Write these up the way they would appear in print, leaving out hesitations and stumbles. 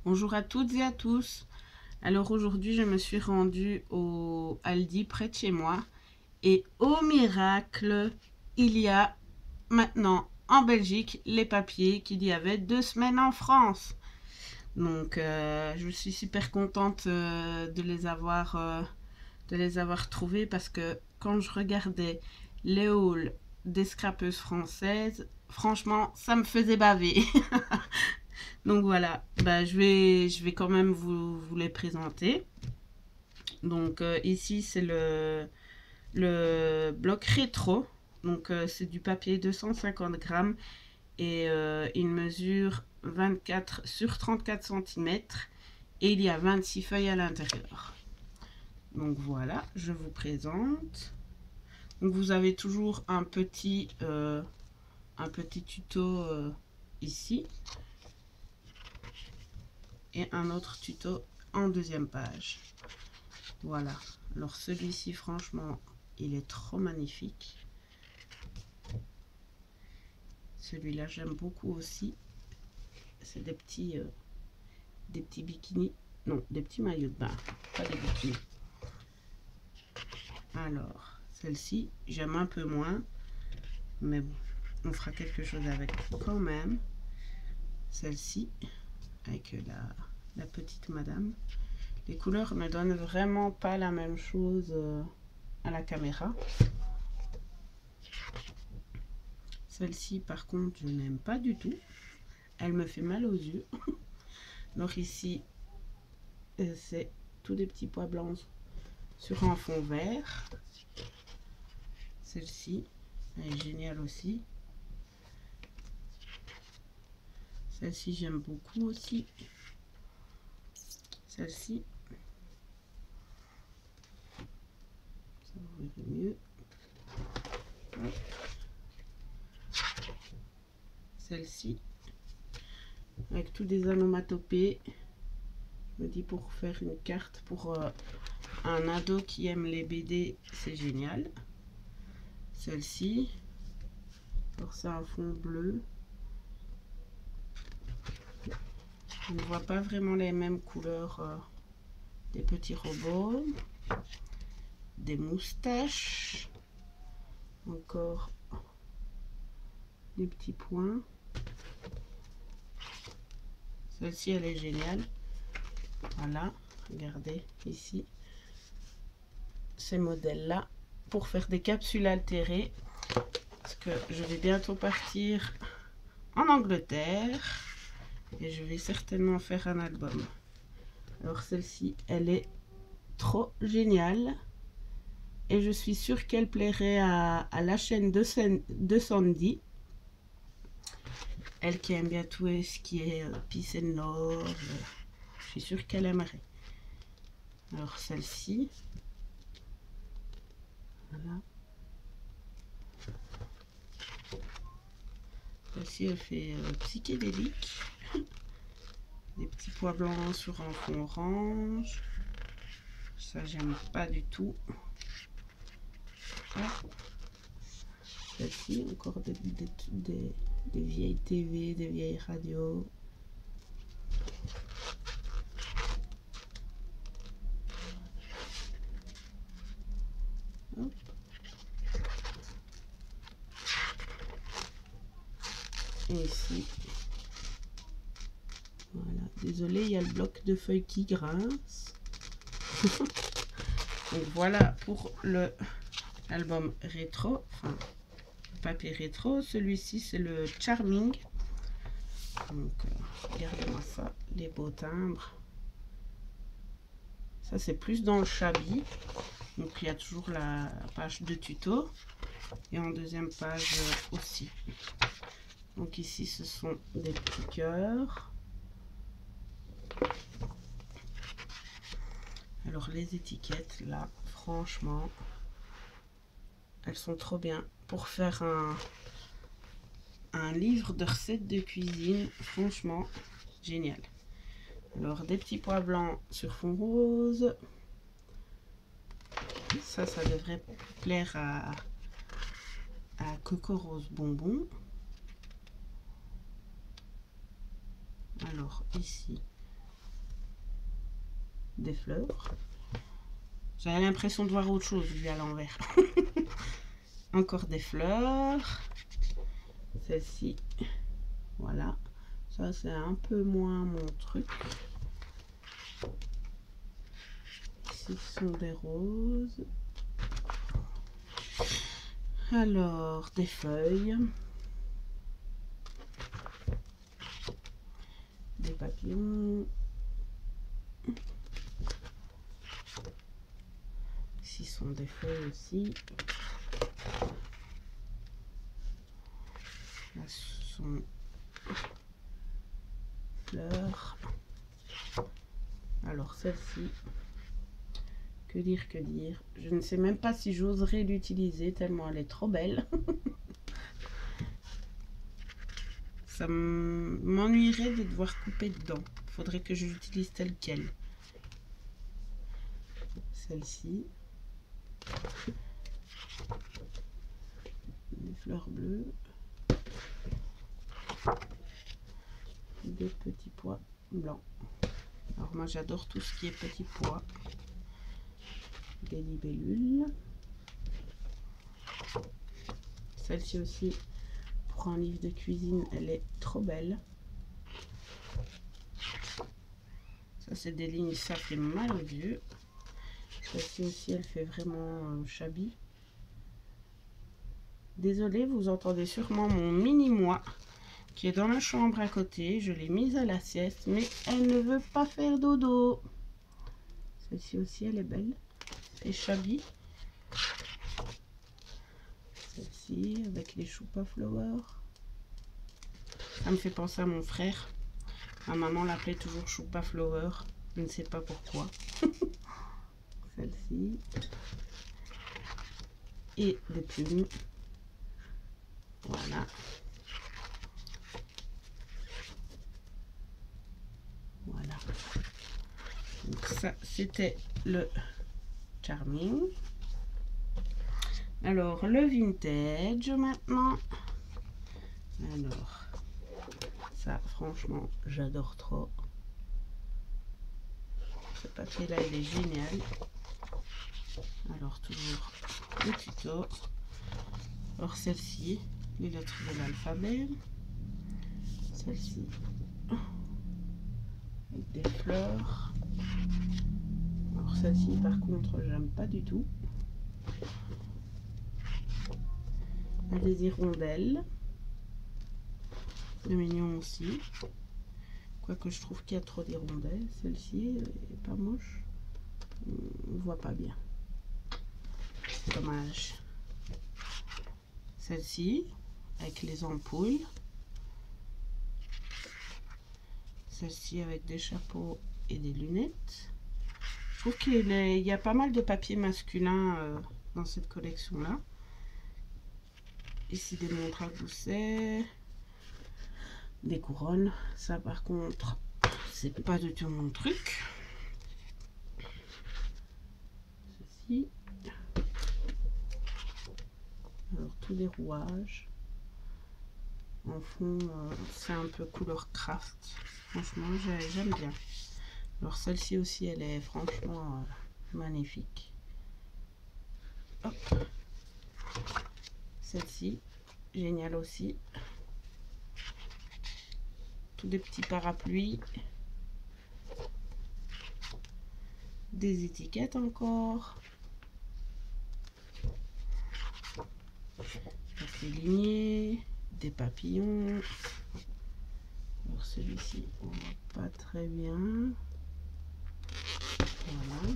Bonjour à toutes et à tous. Alors aujourd'hui, je me suis rendue au Aldi près de chez moi et au miracle, il y a maintenant en Belgique les papiers qu'il y avait 2 semaines en France. Donc je suis super contente de les avoir trouvés parce que quand je regardais les hauls des scrapeuses françaises, franchement, ça me faisait baver. Donc voilà, bah, je vais quand même vous les présenter. Donc ici c'est le bloc rétro. Donc c'est du papier 250 grammes et il mesure 24 sur 34 cm et il y a 26 feuilles à l'intérieur. Donc voilà, je vous présente. Donc vous avez toujours un petit tuto ici et un autre tuto en deuxième page. Voilà, alors celui-ci franchement il est trop magnifique. Celui-là j'aime beaucoup aussi. C'est des petits bikinis, non, des petits maillots de bain, pas des bikinis. Alors celle-ci j'aime un peu moins, mais bon, on fera quelque chose avec quand même. Celle-ci avec la petite madame. Les couleurs ne donnent vraiment pas la même chose à la caméra. Celle-ci par contre je n'aime pas du tout. Elle me fait mal aux yeux. Alors ici c'est tous des petits pois blancs sur un fond vert. Celle-ci elle est géniale aussi. Celle-ci j'aime beaucoup aussi. Celle-ci, ça vous verrez mieux. Celle-ci avec tous des onomatopées. Je me dis pour faire une carte pour un ado qui aime les BD, c'est génial. Celle-ci, alors c'est un fond bleu. On ne voit pas vraiment les mêmes couleurs des petits robots, des moustaches, encore des petits points. Celle-ci elle est géniale. Voilà, regardez ici ces modèles là pour faire des capsules altérées parce que je vais bientôt partir en Angleterre et je vais certainement faire un album. Alors celle-ci elle est trop géniale et je suis sûre qu'elle plairait à la chaîne de Sandy, elle qui aime bien tout ce qui est peace and love. Je suis sûre qu'elle aimerait. Alors celle-ci, voilà. Celle-ci elle fait psychédélique. Des petits pois blancs sur un fond orange. Ça j'aime pas du tout. Celle-ci encore des vieilles TV, des vieilles radios. Hop. Et ici, voilà, désolé, il y a le bloc de feuilles qui grince. Donc voilà pour l'album rétro, enfin papier rétro. Celui-ci c'est le Charming. Donc regardez-moi ça, les beaux timbres. Ça c'est plus dans le shabby. Donc il y a toujours la page de tuto et en deuxième page aussi. Donc ici ce sont des petits cœurs. Alors les étiquettes là, franchement, elles sont trop bien pour faire un livre de recettes de cuisine. Franchement génial. Alors des petits pois blancs sur fond rose. Ça devrait plaire à Coco Rose Bonbon. Alors ici des fleurs. J'avais l'impression de voir autre chose vu à l'envers. Encore des fleurs. Celle-ci, voilà. Ça, c'est un peu moins mon truc. Ici, ce sont des roses. Alors, des feuilles. Des papillons. Ici sont des feuilles aussi. Là, ce sont fleurs. Alors, celle-ci, que dire, que dire. Je ne sais même pas si j'oserais l'utiliser tellement elle est trop belle. Ça m'ennuierait de devoir couper dedans. Il faudrait que je l'utilise telle quelle. Celle-ci. Des fleurs bleues. Des petits pois blancs. Alors moi j'adore tout ce qui est petits pois. Des libellules. Celle-ci aussi, pour un livre de cuisine, elle est trop belle. Ça c'est des lignes, ça fait mal aux yeux. Celle-ci aussi, elle fait vraiment shabby. Désolée, vous entendez sûrement mon mini-moi qui est dans la chambre à côté. Je l'ai mise à la sieste, mais elle ne veut pas faire dodo. Celle-ci aussi, elle est belle. C'est shabby. Celle-ci, avec les choupa flowers. Ça me fait penser à mon frère. Ma maman l'appelait toujours choupa flower. Je ne sais pas pourquoi. Celle-ci. Et des plumes. Voilà. Voilà. Donc ça, c'était le Charming. Alors, le vintage maintenant. Alors, ça, franchement, j'adore trop. Ce papier-là, il est génial. Alors, toujours le tuto. Alors, celle-ci, les lettres de l'alphabet. Celle-ci, avec des fleurs. Alors, celle-ci, par contre, j'aime pas du tout. Des hirondelles. C'est mignon aussi. Quoique je trouve qu'il y a trop d'hirondelles. Celle-ci est pas moche. On voit pas bien. Dommage. Celle-ci, avec les ampoules. Celle-ci avec des chapeaux et des lunettes. Je trouve qu'il y a pas mal de papier masculin dans cette collection-là. Ici des montres à gousset, des couronnes. Ça par contre, c'est pas du tout mon truc. Ceci. Alors tous les rouages. En fond, c'est un peu couleur craft. Franchement, j'aime bien. Alors celle-ci aussi, elle est franchement magnifique. Hop. Celle-ci, géniale aussi. Tous des petits parapluies. Des étiquettes encore. Papier ligné. Des papillons. Alors celui-ci, on voit pas très bien. Voilà.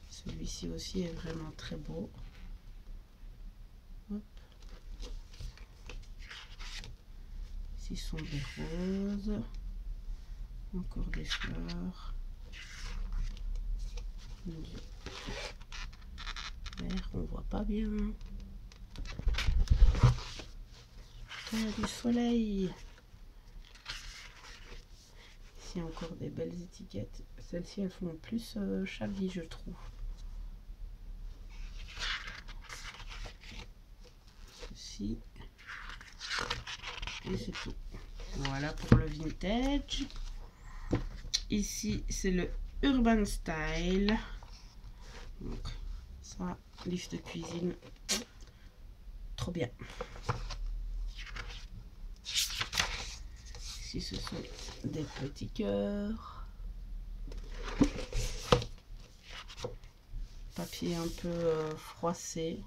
Celui-ci aussi est vraiment très beau. Hop. Ici sont des roses. Encore des fleurs. Du vert, on voit pas bien. Il y a du soleil. Ici encore des belles étiquettes. Celles-ci elles font plus shabby, je trouve. Ceci. Et c'est tout. Voilà pour le vintage. Ici, c'est le Urban Style. Donc, ça, livre de cuisine. Trop bien. Ici, ce sont des petits cœurs. Papier un peu froissé.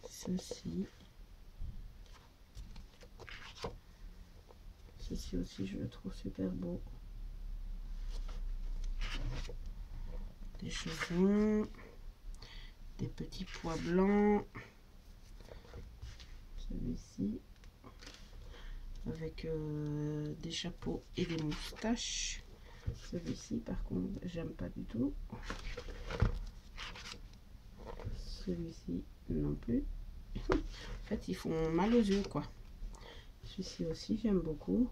Ceci. Ceci aussi, je le trouve super beau. Des chevrons. Des petits pois blancs. Celui-ci. Avec des chapeaux et des moustaches. Celui-ci, par contre, j'aime pas du tout. Celui-ci, non plus. En fait, ils font mal aux yeux, quoi. Celui-ci aussi, j'aime beaucoup.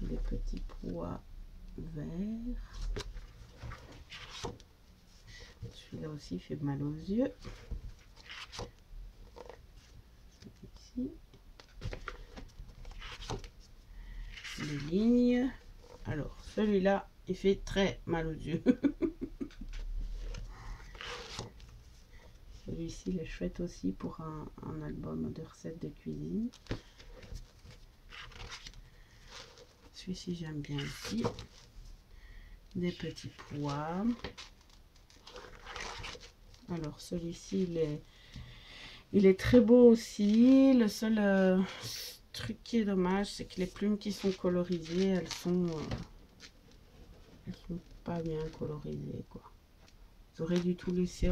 Des petits pois verts. Celui-là aussi fait mal aux yeux. Celui-ci. Les lignes. Alors, celui-là, il fait très mal aux yeux. Celui-ci, il est chouette aussi pour un album de recettes de cuisine. Celui-ci, j'aime bien aussi. Des petits pois. Alors, celui-ci, il est très beau aussi. Le seul truc qui est dommage, c'est que les plumes qui sont colorisées, elles sont pas bien colorisées, quoi. J'aurais dû tout laisser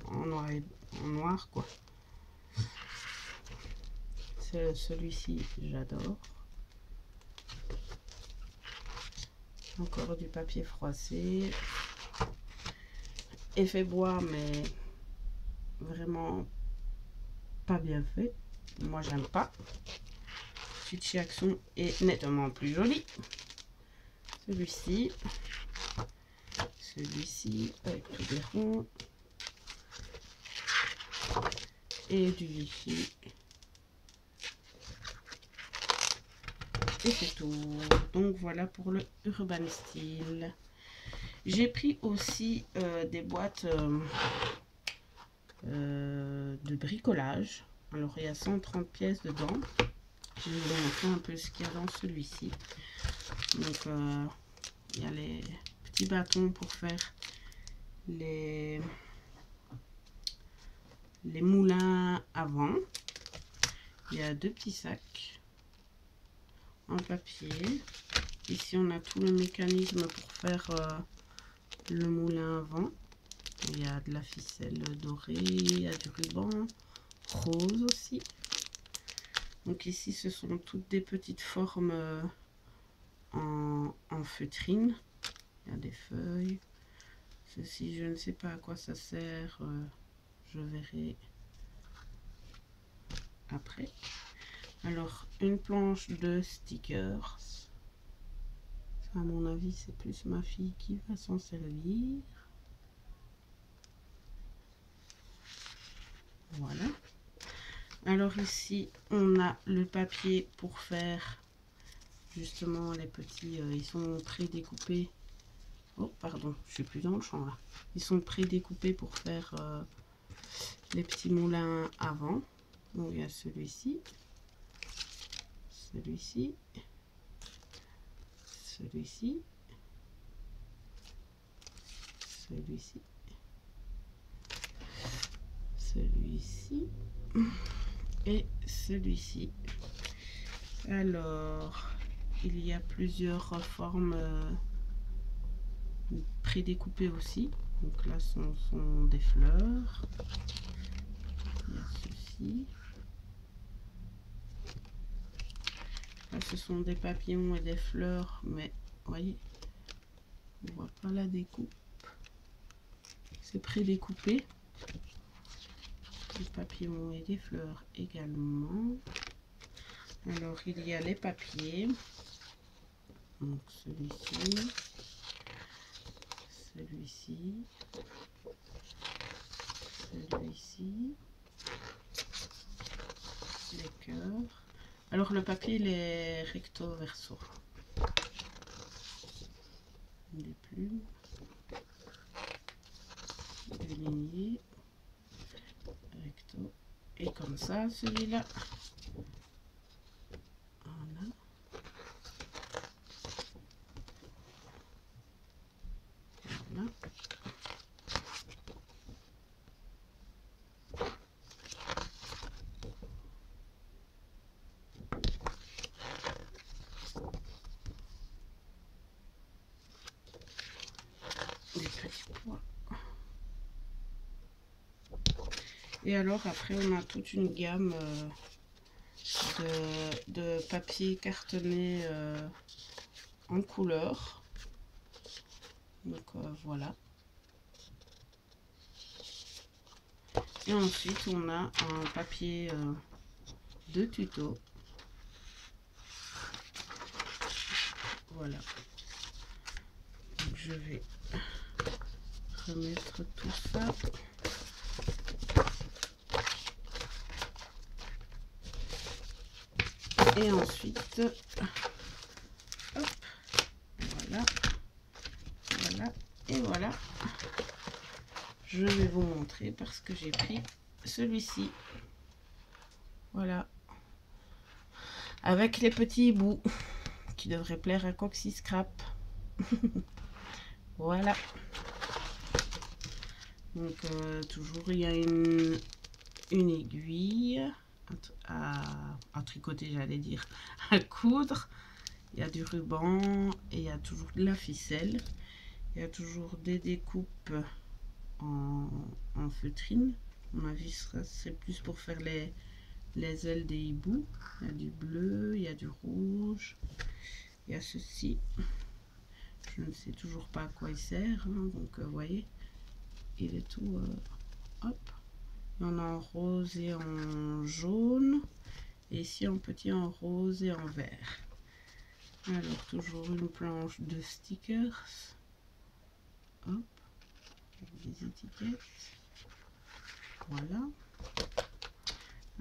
en noir, quoi. Celui-ci, j'adore. Encore du papier froissé. Effet bois, mais vraiment pas bien fait. Moi, j'aime pas. Celui de chez Action est nettement plus joli. Celui-ci. Celui-ci, avec tous les ronds. Et du Vichy. Et c'est tout. Donc voilà pour le Urban Style. J'ai pris aussi des boîtes de bricolage. Alors il y a 130 pièces dedans. Je vais vous montrer un peu ce qu'il y a dans celui-ci. Donc il y a les petits bâtons pour faire les moulins avant. Il y a deux petits sacs en papier. Ici on a tout le mécanisme pour faire le moulin avant. Il y a de la ficelle dorée, il y a du ruban rose aussi. Donc ici ce sont toutes des petites formes en feutrine. Il y a des feuilles. Ceci, je ne sais pas à quoi ça sert. Je verrai après. Alors, une planche de stickers. Ça, à mon avis, c'est plus ma fille qui va s'en servir. Voilà. Alors ici, on a le papier pour faire justement les petits... ils sont pré-découpés. Oh, pardon, je suis plus dans le champ là. Ils sont pré-découpés pour faire les petits moulins avant. Donc il y a celui-ci, celui-ci, celui-ci, celui-ci, celui-ci et celui-ci. Alors, il y a plusieurs formes prédécoupées aussi. Donc là, ce sont des fleurs. Il y a ceci. Là, ce sont des papillons et des fleurs, mais vous voyez, on voit pas la découpe. C'est prédécoupé. Des papillons et des fleurs également. Alors, il y a les papiers. Donc, celui-ci, celui-ci, celui-ci, les cœurs. Alors le papier il est recto verso. Des plumes, des lignées, recto, et comme ça celui-là. Voilà. Voilà. Des petits pois. Et alors après on a toute une gamme de papier cartonné en couleur. Donc voilà. Et ensuite on a un papier de tuto. Voilà. Donc je vais remettre tout ça. Et ensuite, hop, voilà, voilà, et voilà. Je vais vous montrer parce que j'ai pris celui-ci. Voilà. Avec les petits bouts qui devraient plaire à Coxy Scrap. Voilà. Donc toujours il y a une aiguille à tricoter, j'allais dire, à coudre. Il y a du ruban et il y a toujours de la ficelle. Il y a toujours des découpes en feutrine. À mon avis, c'est plus pour faire les ailes des hiboux. Il y a du bleu, il y a du rouge. Il y a ceci. Je ne sais toujours pas à quoi il sert. Hein, donc, vous voyez, il est tout... hop. Il y en a en rose et en jaune. Et ici, en petit, en rose et en vert. Alors, toujours une planche de stickers. Hop. Des étiquettes. Voilà.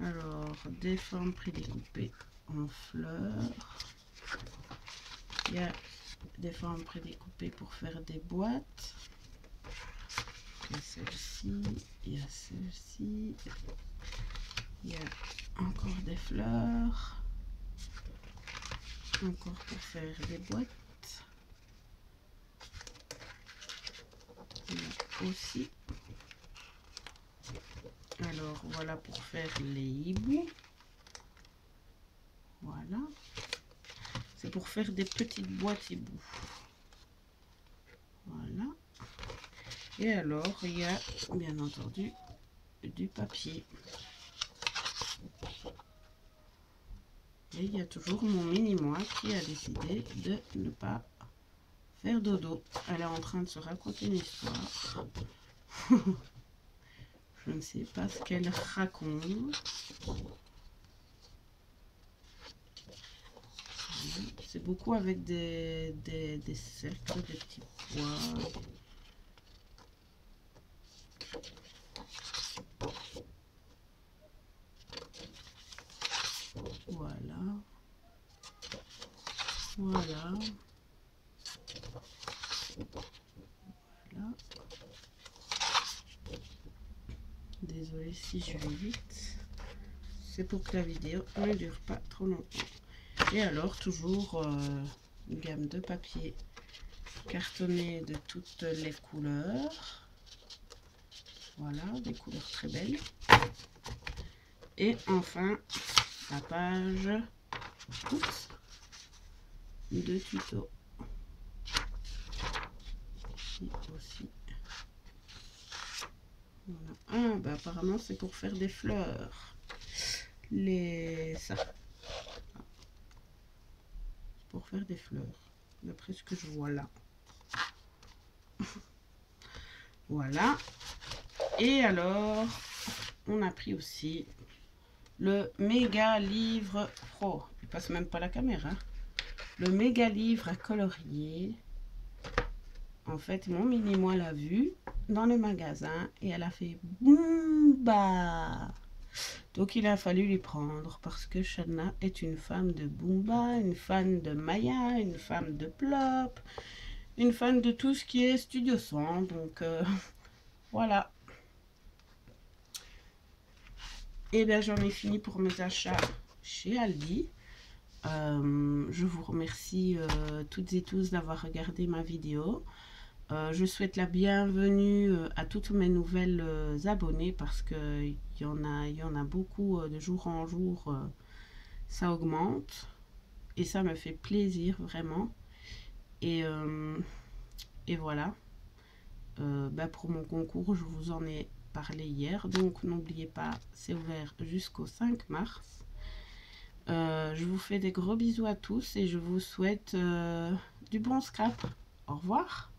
Alors, des formes prédécoupées en fleurs. Il y a des formes prédécoupées pour faire des boîtes. Il y a celle-ci, il y a celle-ci. Il y a encore des fleurs. Encore pour faire des boîtes. Il y a aussi. Alors voilà pour faire les hiboux. Voilà. C'est pour faire des petites boîtes hiboux. Voilà. Et alors il y a bien entendu du papier. Et il y a toujours mon mini-moi qui a décidé de ne pas faire dodo. Elle est en train de se raconter une histoire. Je ne sais pas ce qu'elle raconte. C'est beaucoup avec des cercles, des petits pois. Voilà. Voilà. Voilà. Désolée si je vais vite. C'est pour que la vidéo ne dure pas trop longtemps. Et alors, toujours une gamme de papier cartonné de toutes les couleurs. Voilà, des couleurs très belles. Et enfin, la page de tuto. Ici aussi. Voilà. Ah, bah apparemment c'est pour faire des fleurs. Ça. C'est pour faire des fleurs. D'après ce que je vois là. Voilà. Et alors, on a pris aussi le méga livre pro. Il passe même pas la caméra. Le méga livre à colorier. En fait, mon mini-moi l'a vu dans le magasin et elle a fait Boomba. Donc il a fallu les prendre parce que Shana est une femme de Boomba, une fan de Maya, une fan de Plop, une fan de tout ce qui est Studio Son. Donc voilà. Et bien j'en ai fini pour mes achats chez Aldi. Je vous remercie toutes et tous d'avoir regardé ma vidéo. Je souhaite la bienvenue à toutes mes nouvelles abonnées parce qu'il y en a beaucoup de jour en jour. Ça augmente et ça me fait plaisir vraiment. Et voilà. Pour mon concours, je vous en ai parlé hier. Donc n'oubliez pas, c'est ouvert jusqu'au 5 mars. Je vous fais des gros bisous à tous et je vous souhaite du bon scrap. Au revoir.